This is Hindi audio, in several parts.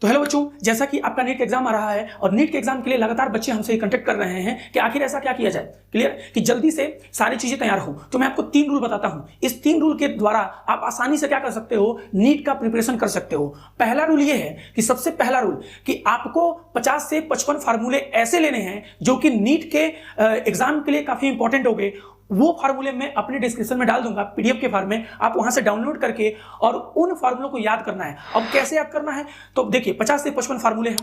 तो हेलो बच्चों, जैसा कि आपका नीट का एग्जाम आ रहा है और नीट के एग्जाम के लिए लगातार बच्चे हमसे कांटेक्ट कर रहे हैं कि आखिर ऐसा क्या किया जाए, क्लियर, कि जल्दी से सारी चीजें तैयार हो। तो मैं आपको 3 रूल बताता हूं। इस 3 रूल के द्वारा आप आसानी से क्या कर सकते हो, नीट का प्रिपरेशन कर सकते हो। पहला रूल यह है कि सबसे पहला रूल कि आपको 50 से 55 फार्मूले ऐसे लेने हैं जो कि नीट के एग्जाम के लिए काफी इंपॉर्टेंट हो गए। वो फार्मूले मैं अपने डिस्क्रिप्शन में डाल दूंगा पीडीएफ के फॉर्म में, आप वहां से डाउनलोड करके और उन फार्मूलों को याद करना है। अब कैसे याद करना है, तो देखिए 50 से 55 फार्मूले हैं।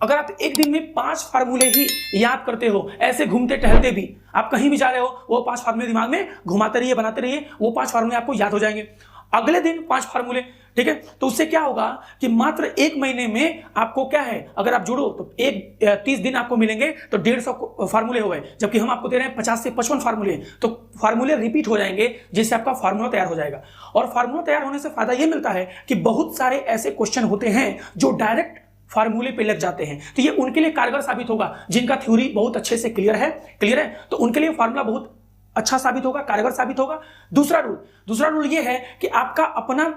अगर आप एक दिन में 5 फार्मूले ही याद करते हो, ऐसे घूमते टहलते भी आप कहीं भी जा रहे हो, वो 5 फार्मूले दिमाग में घुमाते रहिए, बनाते रहिए, वो 5 फार्मूले आपको याद हो जाएंगे। अगले दिन 5 फार्मूले, ठीक है। तो उससे क्या होगा कि मात्र 1 महीने में आपको क्या है, अगर आप जोड़ो तो 30 दिन आपको मिलेंगे, तो 150 फार्मूले हो गए, जबकि हम आपको दे रहे हैं 50 से 55 फार्मूले। तो फार्मूले रिपीट हो जाएंगे, जिससे आपका फार्मूला तैयार हो जाएगा। और फार्मूला तैयार होने से फायदा यह मिलता है कि बहुत सारे ऐसे क्वेश्चन होते हैं जो डायरेक्ट फार्मूले पे लग जाते हैं, तो ये उनके लिए कारगर साबित होगा जिनका थ्योरी बहुत अच्छे से क्लियर है, तो उनके लिए फार्मूला बहुत अच्छा साबित होगा, कारगर साबित होगा। दूसरा रूल ये है कि आपका अपना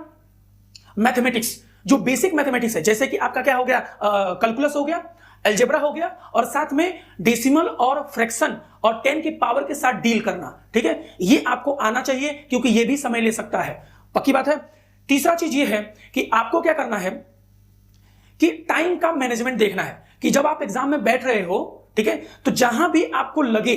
मैथमेटिक्स, जो बेसिक मैथमेटिक्स है, जैसे कि आपका क्या हो गया, कैलकुलस हो गया, अलजेब्रा हो गया, और साथ में डेसिमल और फ्रैक्शन और 10 की पावर के साथ डील करना, ठीक है, ये आपको आना चाहिए, क्योंकि ये भी समय ले सकता है, पक्की बात है। तीसरा चीज ये है कि आपको क्या करना है कि टाइम का मैनेजमेंट देखना है, कि जब आप एग्जाम में बैठ रहे हो, ठीक है, तो जहां भी आपको लगे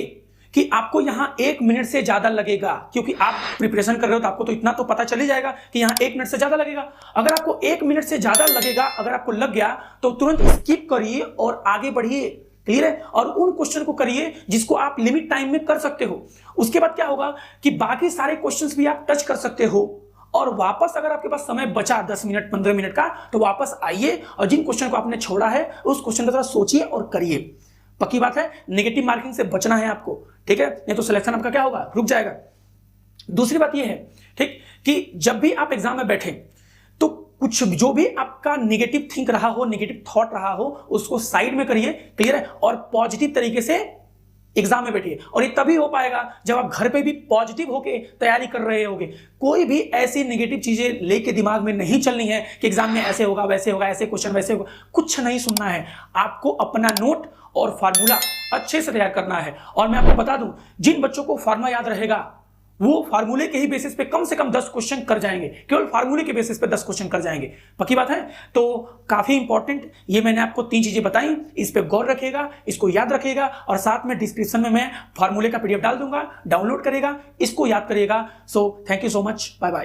कि आपको यहां 1 मिनट से ज्यादा लगेगा, क्योंकि आप प्रिपरेशन कर रहे हो तो आपको तो इतना तो पता चल ही जाएगा कि यहां 1 मिनट से ज्यादा लगेगा। अगर आपको 1 मिनट से ज्यादा लगेगा, अगर आपको लग गया, तो तुरंत स्किप करिए और आगे बढ़िए, क्लियर है, और उन क्वेश्चन को करिए जिसको आप लिमिट टाइम में कर सकते हो। उसके बाद क्या होगा कि बाकी सारे क्वेश्चंस भी आप टच कर सकते हो, और वापस अगर आपके पास समय बचा 10 मिनट 15 मिनट का, तो वापस आइए और जिन क्वेश्चन को आपने छोड़ा है उस क्वेश्चन को थोड़ा सोचिए और करिए। पक्की बात है, नेगेटिव मार्किंग से बचना है आपको, ठीक है, नहीं तो सिलेक्शन आपका क्या होगा, रुक जाएगा। दूसरी बात यह है, ठीक, कि जब भी आप एग्जाम में बैठे तो कुछ जो भी आपका नेगेटिव थिंक रहा हो, नेगेटिव थॉट रहा हो, उसको साइड में करिए, क्लियर है, और पॉजिटिव तरीके से एग्जाम में बैठिए। और ये तभी हो पाएगा जब आप घर पे भी पॉजिटिव होके तैयारी कर रहे होगे। कोई भी ऐसी नेगेटिव चीजें लेके दिमाग में नहीं चलनी है कि एग्जाम में ऐसे होगा, वैसे होगा, ऐसे क्वेश्चन वैसे होगा, कुछ नहीं सुनना है। आपको अपना नोट और फार्मूला अच्छे से तैयार करना है। और मैं आपको बता दूं, जिन बच्चों को फार्मूला याद रहेगा वो फार्मूले के ही बेसिस पे कम से कम 10 क्वेश्चन कर जाएंगे, केवल फार्मूले के बेसिस पे 10 क्वेश्चन कर जाएंगे। पक्की बात है। तो काफी इंपॉर्टेंट ये मैंने आपको 3 चीजें बताई, इस पे गौर रखिएगा, इसको याद रखिएगा, और साथ में डिस्क्रिप्शन में मैं फार्मूले का पीडीएफ डाल दूंगा, डाउनलोड करेगा, इसको याद करिएगा। So thank you so much, bye bye.